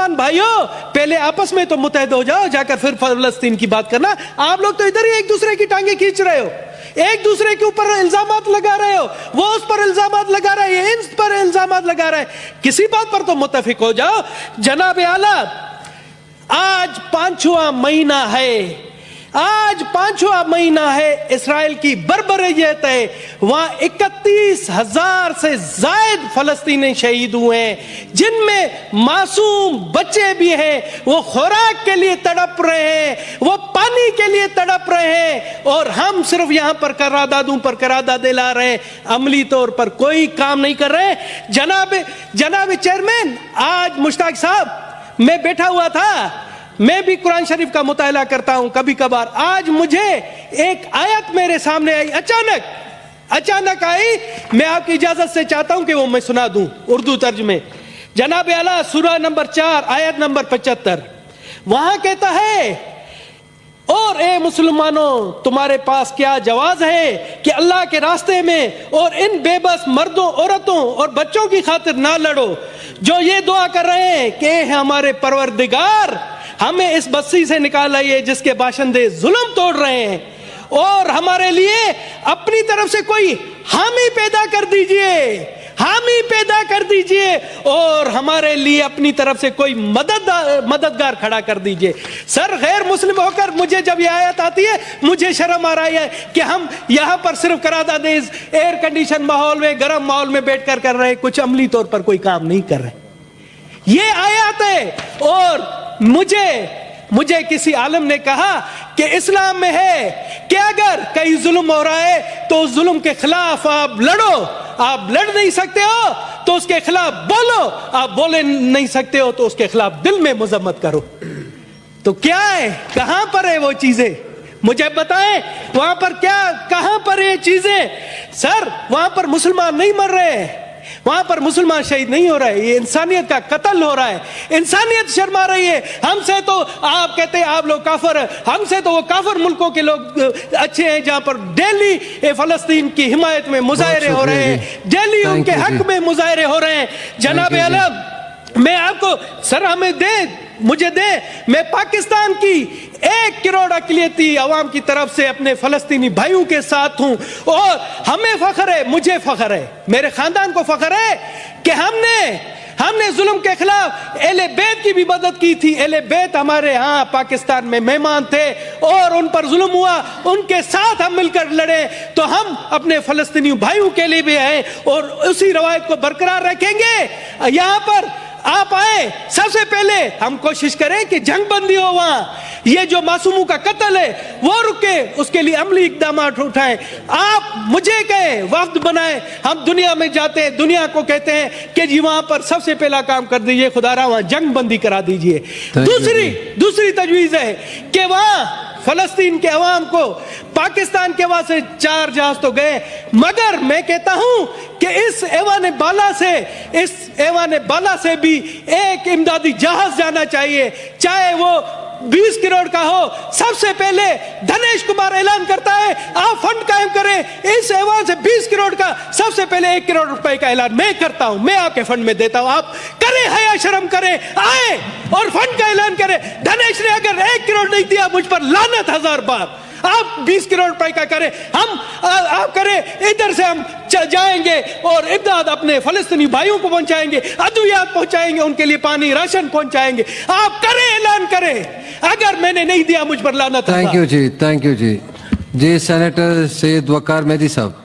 مسلمان بھائیوں پہلے آپس میں تو متحد ہو جاؤ, جا کر پھر فلسطین کی بات کرنا. آپ لوگ تو ادھر ہی ایک دوسرے کی ٹانگیں کھینچ رہے ہو, ایک دوسرے کے اوپر الزامات لگا رہے ہو, وہ اس پر الزامات لگا رہے ہیں, ان پر الزامات لگا رہے ہیں. کسی بات پر تو متفق ہو جاؤ. جناب اعلیٰ, آج 5واں مہینہ ہے, آج 5واں مہینہ ہے, اسرائیل کی بربریت ہے. وہاں 31,000 سے زائد فلسطینی شہید ہوئے ہیں, جن میں معصوم بچے بھی ہیں. وہ خوراک کے لیے تڑپ رہے ہیں, وہ پانی کے لیے تڑپ رہے ہیں, اور ہم صرف یہاں پر قراردادوں پر قراردادیں لا رہے ہیں, عملی طور پر کوئی کام نہیں کر رہے. جناب چیئرمین, آج مشتاق صاحب, میں بیٹھا ہوا تھا, میں بھی قرآن شریف کا مطالعہ کرتا ہوں کبھی کبھار. آج مجھے ایک آیت میرے سامنے آئی, اچانک آئی. میں آپ کی اجازت سے چاہتا ہوں کہ وہ میں سنا دوں اردو ترجمے. جناب اعلیٰ, سورہ نمبر 4 آیت نمبر 75, وہاں کہتا ہے, اور اے مسلمانوں تمہارے پاس کیا جواز ہے کہ اللہ کے راستے میں اور ان بے بس مردوں, عورتوں اور بچوں کی خاطر نہ لڑو, جو یہ دعا کر رہے ہیں کہ اے ہمارے پروردگار, ہمیں اس بستی سے نکال آئیے جس کے باشندے ظلم توڑ رہے ہیں, اور ہمارے لیے اپنی طرف سے کوئی حامی پیدا کر دیجئے, حامی پیدا کر دیجئے, اور ہمارے لیے اپنی طرف سے کوئی مددگار کھڑا کر دیجئے. سر, غیر مسلم ہو کر مجھے جب یہ آیت آتی ہے مجھے شرم آ رہی ہے کہ ہم یہاں پر صرف قراردادیں ایئر کنڈیشن ماحول میں, گرم ماحول میں بیٹھ کر رہے ہیں, کچھ عملی طور پر کوئی کام نہیں کر رہے. یہ آیات ہے. اور مجھے کسی عالم نے کہا کہ اسلام میں ہے کہ اگر کہیں ظلم ہو رہا ہے تو اس ظلم کے خلاف آپ لڑو. آپ لڑ نہیں سکتے ہو تو اس کے خلاف بولو, آپ بولے نہیں سکتے ہو تو اس کے خلاف دل میں مذمت کرو. تو کیا ہے, کہاں پر ہے وہ چیزیں؟ مجھے بتائیں, وہاں پر کیا, کہاں پر یہ چیزیں؟ سر, وہاں پر مسلمان نہیں مر رہے, وہاں پر مسلمان شہید نہیں ہو رہے, یہ انسانیت کا قتل ہو رہا ہے. انسانیت شرما رہی ہے. ہم سے تو آپ کہتے ہیں آپ لوگ کافر, ہم سے تو وہ کافر ملکوں کے لوگ اچھے ہیں جہاں پر ڈیلی فلسطین کی حمایت میں مظاہرے ہو رہے ہیں, ڈیلی ان کے حق میں مظاہرے ہو رہے ہیں. جناب اعلیٰ, میں آپ کو, سر ہمیں مجھے دے, میں پاکستان کی 1 کروڑ اقلیتی عوام کی طرف سے اپنے فلسطینی بھائیوں کے ساتھ ہوں, اور ہمیں فخر ہے, مجھے فخر ہے, میرے خاندان کو فخر ہے کہ ہم نے ظلم کے خلاف اہل بیت کی بھی مدد کی تھی. اہل بیت ہمارے ہاں پاکستان میں مہمان تھے اور ان پر ظلم ہوا, ان کے ساتھ ہم مل کر لڑے. تو ہم اپنے فلسطینی بھائیوں کے لیے بھی ہیں اور اسی روایت کو برقرار رکھیں گے. یہاں پر آپ آئے, سب سے پہلے ہم کوشش کریں کہ جنگ بندی ہو وہاں, یہ جو معصوموں کا قتل ہے وہ رکے, اس کے لیے عملی اقدامات اٹھائیں. آپ مجھے کہیں, وفد بنائیں, ہم دنیا میں جاتے ہیں, دنیا کو کہتے ہیں کہ جی وہاں پر سب سے پہلا کام کر دیجئے, خدا را وہاں جنگ بندی کرا دیجئے. دوسری تجویز ہے کہ وہاں فلسطین کے عوام کو, پاکستان کے وہاں سے 4 جہاز تو گئے, مگر میں کہتا ہوں کہ اس ایوان بالا سے بھی ایک امدادی جہاز جانا چاہیے, چاہے وہ 20 کروڑ کا ہو. سب سے پہلے دھنیش کمار اعلان کرتا ہے آپ فنڈ قائم کریں, اس ایوان سے 20 کروڑ کا سب سے پہلے 1 کروڑ روپے کا اعلان میں کرتا ہوں, میں آپ کے فنڈ میں دیتا ہوں. آپ کریں, حیا شرم کریں, آئے اور فنڈ کا اعلان کریں. دھنیش نے اگر 1 کروڑ نہیں دیا, مجھ پر لعنت 1000 بار. آپ 20 کروڑ روپے کا کریں, آپ کریں, ادھر سے ہم جائیں گے اور امداد اپنے فلسطینی بھائیوں کو پہنچائیں گے, ادویات پہنچائیں گے, ان کے لیے پانی راشن پہنچائیں گے. آپ کریں, اعلان کریں. اگر میں نے نہیں دیا, مجھ پر لعنت. تھینک یو جی, تھینک یو جی. جی سینیٹر سید وقار مہدی صاحب.